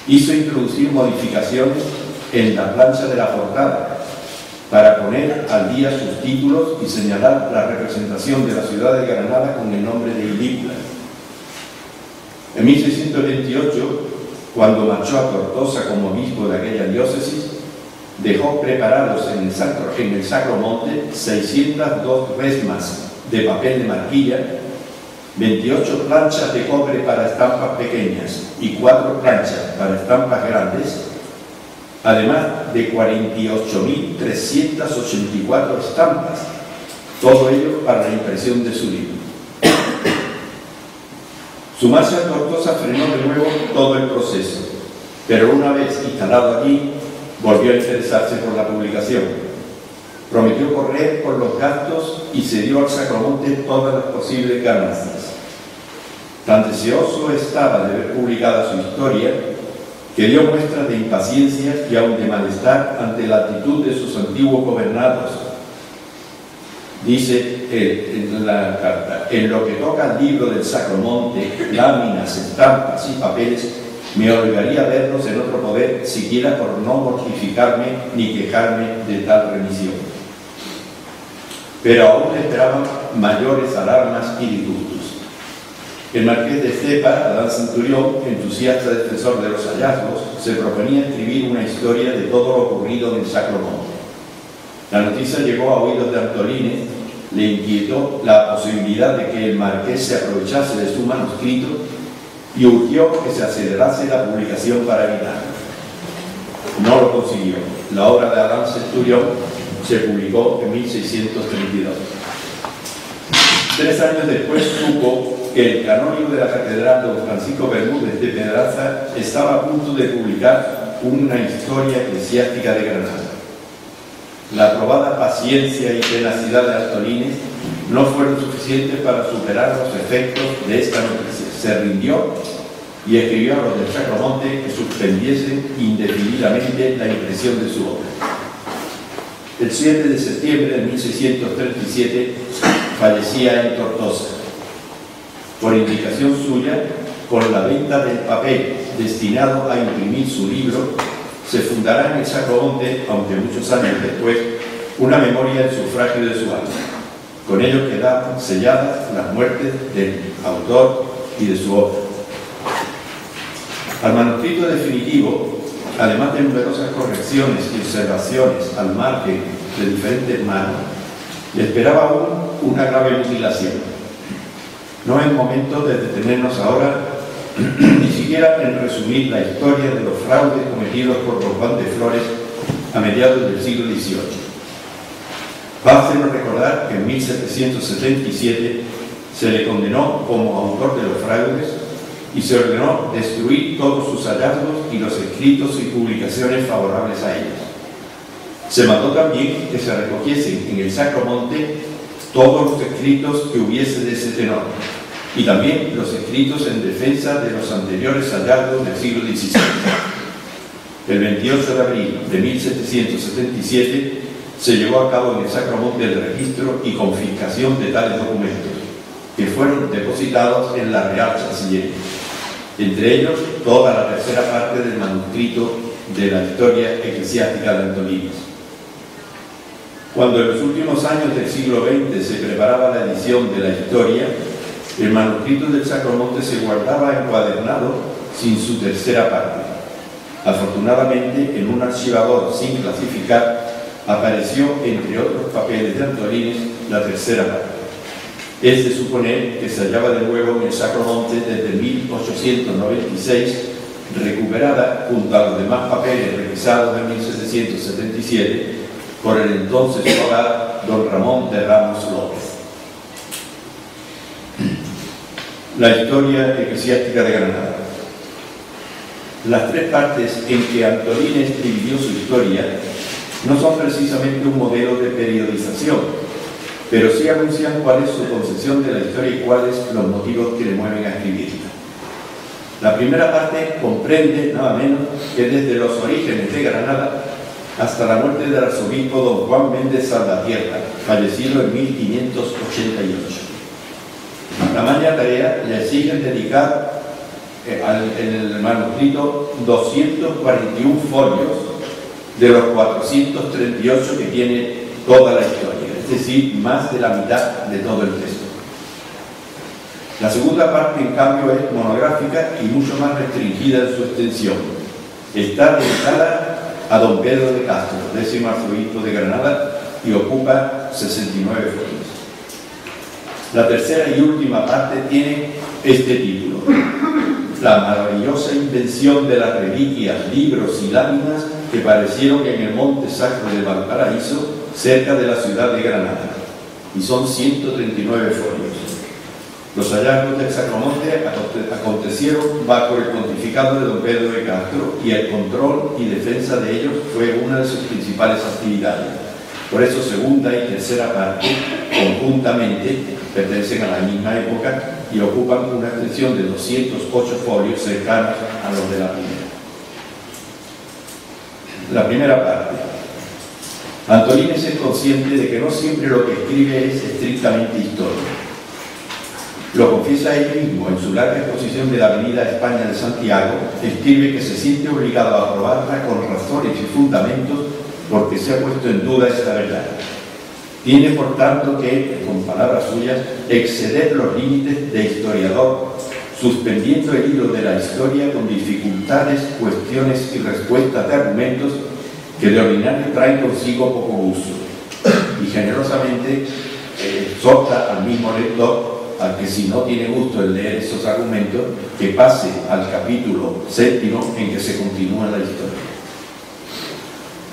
hizo introducir modificaciones en la plancha de la portada para poner al día sus títulos y señalar la representación de la ciudad de Granada con el nombre de Ilípula. En 1628, cuando marchó a Tortosa como obispo de aquella diócesis, dejó preparados en el Sacro Monte 602 resmas de papel de marquilla, 28 planchas de cobre para estampas pequeñas y 4 planchas para estampas grandes, además de 48.384 estampas, todo ello para la impresión de su libro. Su marcha a Tortosa frenó de nuevo todo el proceso, pero una vez instalado allí, volvió a interesarse por la publicación. Prometió correr por los gastos y se dio al Sacromonte todas las posibles ganancias. Tan deseoso estaba de ver publicada su historia que dio muestras de impaciencia y aun de malestar ante la actitud de sus antiguos gobernados. Dice en la carta: en lo que toca al libro del Sacromonte, láminas, estampas y papeles, me obligaría a verlos en otro poder, siquiera por no mortificarme ni quejarme de tal remisión. Pero aún esperaban mayores alarmas y disgustos. El marqués de Cepa, Adán Centurión, entusiasta defensor de los hallazgos, se proponía escribir una historia de todo lo ocurrido en el Sacro Monte. La noticia llegó a oídos de Antolínez, le inquietó la posibilidad de que el marqués se aprovechase de su manuscrito y urgió que se acelerase la publicación para evitarlo. No lo consiguió. La obra de Adán Centurión se publicó en 1632. 3 años después supo que el canónigo de la catedral, don Francisco Bermúdez de Pedraza, estaba a punto de publicar una historia eclesiástica de Granada. La probada paciencia y tenacidad de Antolínez no fueron suficientes para superar los efectos de esta noticia. Se rindió y escribió a los del Sacromonte que suspendiesen indefinidamente la impresión de su obra. El 7 de septiembre de 1637 fallecía en Tortosa. Por indicación suya, con la venta del papel destinado a imprimir su libro, se fundará en el Sacromonte, aunque muchos años después, una memoria en sufragio de su alma. Con ello quedan selladas las muertes del autor y de su obra. Al manuscrito definitivo, además de numerosas correcciones y observaciones al margen de diferentes manos, le esperaba aún una grave mutilación. No es momento de detenernos ahora ni siquiera en resumir la historia de los fraudes cometidos por don Juan de Flores a mediados del siglo XVIII. Bástenos recordar que en 1777 se le condenó como autor de los fraudes y se ordenó destruir todos sus hallazgos y los escritos y publicaciones favorables a ellos. Se mandó también que se recogiesen en el Sacromonte todos los escritos que hubiese de ese tenor, y también los escritos en defensa de los anteriores hallazgos del siglo XVI. El 28 de abril de 1777 se llevó a cabo en el Sacromonte el registro y confiscación de tales documentos, que fueron depositados en la Real Chancillería, entre ellos toda la tercera parte del manuscrito de la historia eclesiástica de Antolínez. Cuando en los últimos años del siglo XX se preparaba la edición de la historia, el manuscrito del Sacromonte se guardaba encuadernado sin su tercera parte. Afortunadamente, en un archivador sin clasificar, apareció, entre otros papeles de Antolínez, la tercera parte. Es de suponer que se hallaba de nuevo en el Sacromonte desde 1896, recuperada junto a los demás papeles revisados en 1777 por el entonces abogado don Ramón de Ramos López. La historia eclesiástica de Granada. Las 3 partes en que Antolínez dividió su historia no son precisamente un modelo de periodización, pero sí anuncian cuál es su concepción de la historia y cuáles los motivos que le mueven a escribirla. La primera parte comprende nada menos que desde los orígenes de Granada hasta la muerte del arzobispo don Juan Méndez Salvatierra, fallecido en 1588. La tamaña tarea le exigen dedicar en el manuscrito 241 folios de los 438 que tiene toda la historia, es decir, más de la mitad de todo el texto. La segunda parte, en cambio, es monográfica y mucho más restringida en su extensión. Está dedicada a don Pedro de Castro, 10º arzobispo de Granada, y ocupa 69 folios. La tercera y última parte tiene este título: La maravillosa invención de las reliquias, libros y láminas que aparecieron en el monte sacro de Valparaíso, cerca de la ciudad de Granada, y son 139 folios. Los hallazgos del Sacromonte acontecieron bajo el pontificado de don Pedro de Castro, y el control y defensa de ellos fue una de sus principales actividades. Por eso segunda y tercera parte, conjuntamente, pertenecen a la misma época y ocupan una extensión de 208 folios cercanos a los de la primera. La primera parte. Antolínez es consciente de que no siempre lo que escribe es estrictamente historia. Lo confiesa él mismo en su larga exposición de la Avenida España de Santiago. Escribe que se siente obligado a aprobarla con razones y fundamentos porque se ha puesto en duda esta verdad. Tiene, por tanto, que, con palabras suyas, exceder los límites de historiador, suspendiendo el hilo de la historia con dificultades, cuestiones y respuestas de argumentos que de ordinario traen consigo poco gusto, y generosamente exhorta al mismo lector a que, si no tiene gusto en leer esos argumentos, que pase al capítulo 7 en que se continúa la historia.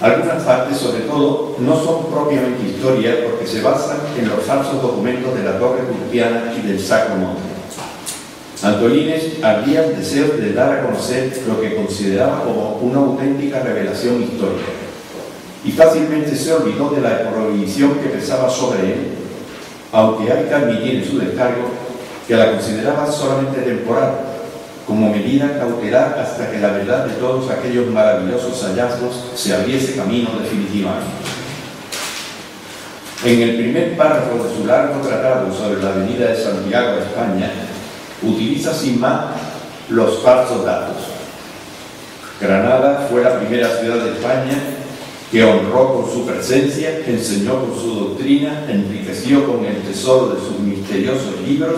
Algunas partes, sobre todo, no son propiamente historia porque se basan en los falsos documentos de la Torre Turpiana y del Sacromonte. Antolínez ardía el deseo de dar a conocer lo que consideraba como una auténtica revelación histórica, y fácilmente se olvidó de la prohibición que pesaba sobre él, aunque hay que admitir en su descargo que la consideraba solamente temporal, como medida cautelar hasta que la verdad de todos aquellos maravillosos hallazgos se abriese camino definitivamente. En el primer párrafo de su largo tratado sobre la Avenida de Santiago, España, utiliza sin más los falsos datos. Granada fue la primera ciudad de España que honró con su presencia, enseñó con su doctrina, enriqueció con el tesoro de sus misteriosos libros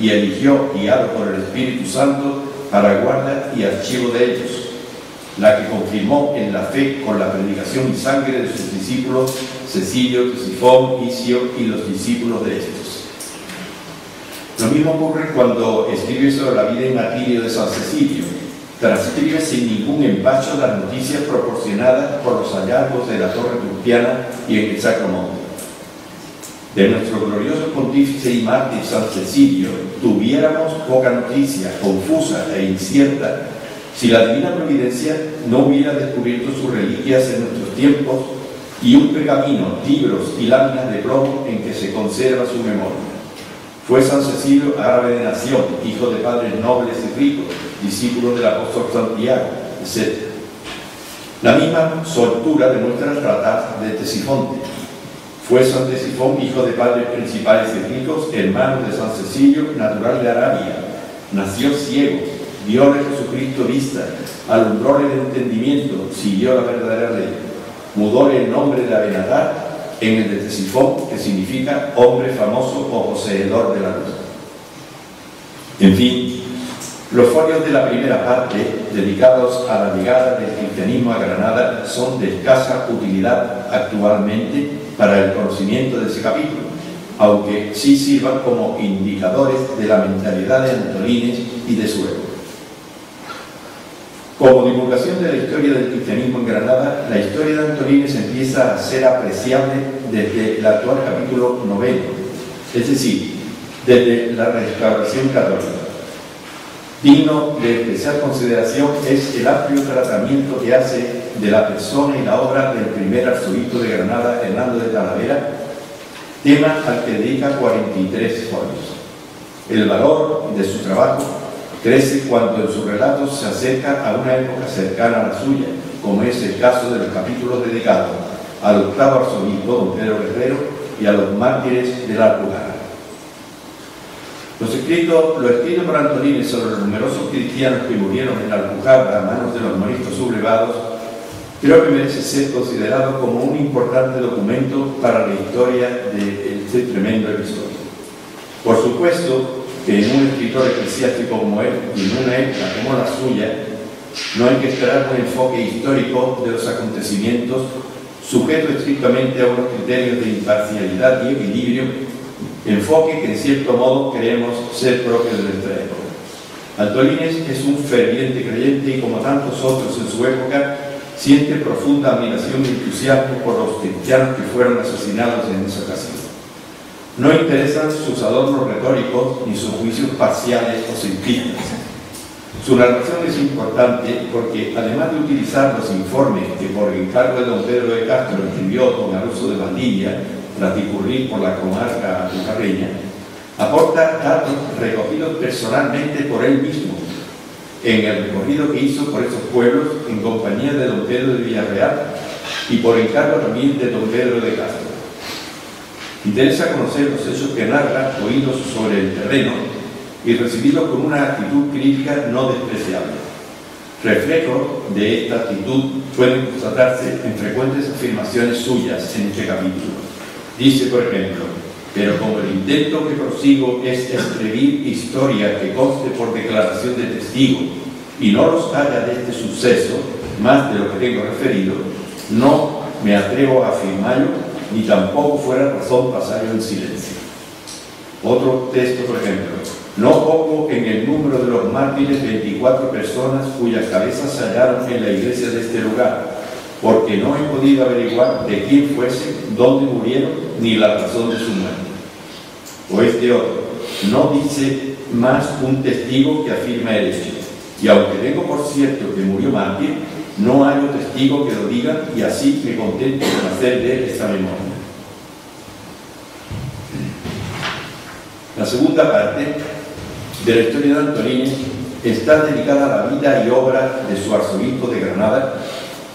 y eligió, guiado por el Espíritu Santo, para guarda y archivo de ellos, la que confirmó en la fe con la predicación y sangre de sus discípulos Cecilio, Ctesifón, Isio y los discípulos de estos. Lo mismo ocurre cuando escribe sobre la vida y martirio de San Cecilio. Transcribe sin ningún empacho las noticias proporcionadas por los hallazgos de la Torre Turpiana y en el Sacromonte. De nuestro glorioso pontífice y mártir San Cecilio tuviéramos poca noticia, confusa e incierta, si la divina providencia no hubiera descubierto sus reliquias en nuestros tiempos y un pergamino, libros y láminas de plomo en que se conserva su memoria. Fue San Cecilio árabe de nación, hijo de padres nobles y ricos, discípulo del apóstol Santiago, etc. La misma soltura demuestra el tratado de Ctesifonte. Fue San Ctesifón, hijo de padres principales y ricos, hermano de San Cecilio, natural de Arabia. Nació ciego, dióle Jesucristo vista, alumbróle de entendimiento, siguió la verdadera ley. Mudóle el nombre de Abenatar en el de Ctesifón, que significa hombre famoso o poseedor de la luz. En fin, los folios de la primera parte, dedicados a la llegada del cristianismo a Granada, son de escasa utilidad actualmente para el conocimiento de ese capítulo, aunque sí sirvan como indicadores de la mentalidad de Antolínez y de su época. Como divulgación de la historia del cristianismo en Granada, la historia de Antolínez empieza a ser apreciable desde el actual capítulo 9, es decir, desde la restauración católica. Digno de especial consideración es el amplio tratamiento que hace de la persona y la obra del primer arzobispo de Granada, Hernando de Talavera, tema al que dedica 43 folios. El valor de su trabajo crece cuando en sus relatos se acerca a una época cercana a la suya, como es el caso de los capítulos dedicados al octavo arzobispo, don Pedro Guerrero, y a los mártires de la Alpujarra. Los folios de la primera parte, dedicados a la llegada del cristianismo a Granada, son de escasa utilidad actualmente para el conocimiento de ese capítulo, aunque sí sirvan como indicadores de la mentalidad de Antolínez y de su época. Lo escrito por Antolín sobre los numerosos cristianos que murieron en la Alpujarra a manos de los moriscos sublevados, creo que merece ser considerado como un importante documento para la historia de este tremendo episodio. Por supuesto que en un escritor eclesiástico como él, y en una época como la suya, no hay que esperar un enfoque histórico de los acontecimientos sujeto estrictamente a unos criterios de imparcialidad y equilibrio, enfoque que en cierto modo creemos ser propio de nuestra época. Antolínez es un ferviente creyente y, como tantos otros en su época, siente profunda admiración y entusiasmo por los cristianos que fueron asesinados en esa ocasión. No interesan sus adornos retóricos ni sus juicios parciales o simplistas. Su narración es importante porque, además de utilizar los informes que por encargo de don Pedro de Castro escribió don Alonso de Valdivia tras discurrir por la comarca alpujarreña, aporta datos recogidos personalmente por él mismo en el recorrido que hizo por esos pueblos en compañía de don Pedro de Villarreal y por encargo también de don Pedro de Castro. Interesa conocer los hechos que narra, oídos sobre el terreno y recibidos con una actitud crítica no despreciable. Reflejo de esta actitud pueden constatarse en frecuentes afirmaciones suyas en este capítulo. Dice, por ejemplo: pero como el intento que prosigo es escribir historia que conste por declaración de testigo y no los haga de este suceso más de lo que tengo referido, no me atrevo a afirmarlo, ni tampoco fuera razón pasarlo en silencio. Otro texto, por ejemplo: no poco en el número de los mártires 24 personas cuyas cabezas se hallaron en la iglesia de este lugar, porque no he podido averiguar de quién fuese, dónde murieron, ni la razón de su muerte. O este otro: no dice más un testigo que afirma el hecho, y aunque tengo por cierto que murió mártir, no hay un testigo que lo diga, y así me contento con hacer de él esta memoria. La segunda parte de la historia de Antolínez está dedicada a la vida y obra de su arzobispo de Granada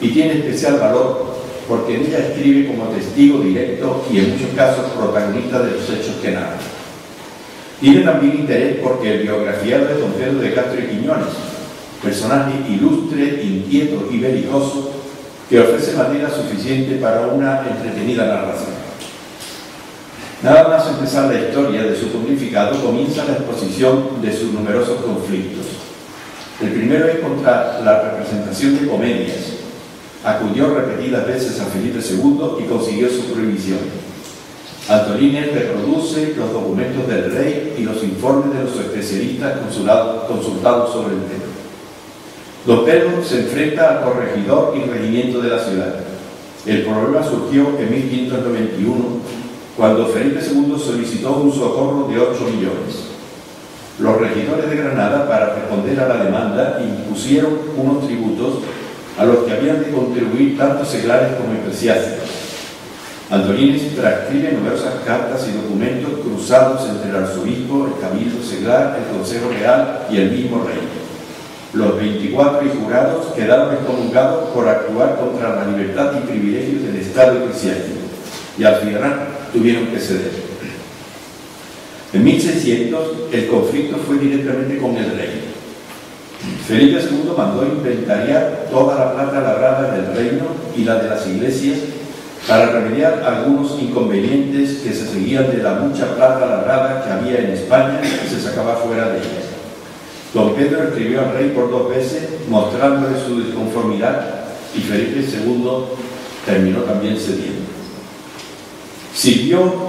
y tiene especial valor porque en ella escribe como testigo directo y en muchos casos protagonista de los hechos que narra. Tiene también interés porque el biografiado de don Pedro de Castro y Quiñones, personaje ilustre, inquieto y belicoso, que ofrece materia suficiente para una entretenida narración. Nada más empezar la historia de su pontificado, comienza la exposición de sus numerosos conflictos. El primero es contra la representación de comedias. Acudió repetidas veces a Felipe II y consiguió su prohibición. Antolínez reproduce los documentos del rey y los informes de los especialistas consultados sobre el tema. Don Pedro se enfrenta al corregidor y regimiento de la ciudad. El problema surgió en 1591, cuando Felipe II solicitó un socorro de 8 millones. Los regidores de Granada, para responder a la demanda, impusieron unos tributos a los que habían de contribuir tanto seglares como eclesiásticos. Antolínez transcribe numerosas cartas y documentos cruzados entre el arzobispo, el cabildo seglar, el consejo real y el mismo rey. Los 24 jurados quedaron excomunicados por actuar contra la libertad y privilegios del Estado eclesiástico y al final tuvieron que ceder. En 1600 el conflicto fue directamente con el rey. Felipe II mandó inventariar toda la plata labrada del reino y la de las iglesias para remediar algunos inconvenientes que se seguían de la mucha plata labrada que había en España y se sacaba fuera de ella. Don Pedro escribió al rey por 2 veces mostrándole su disconformidad y Felipe II terminó también cediendo. Sirvió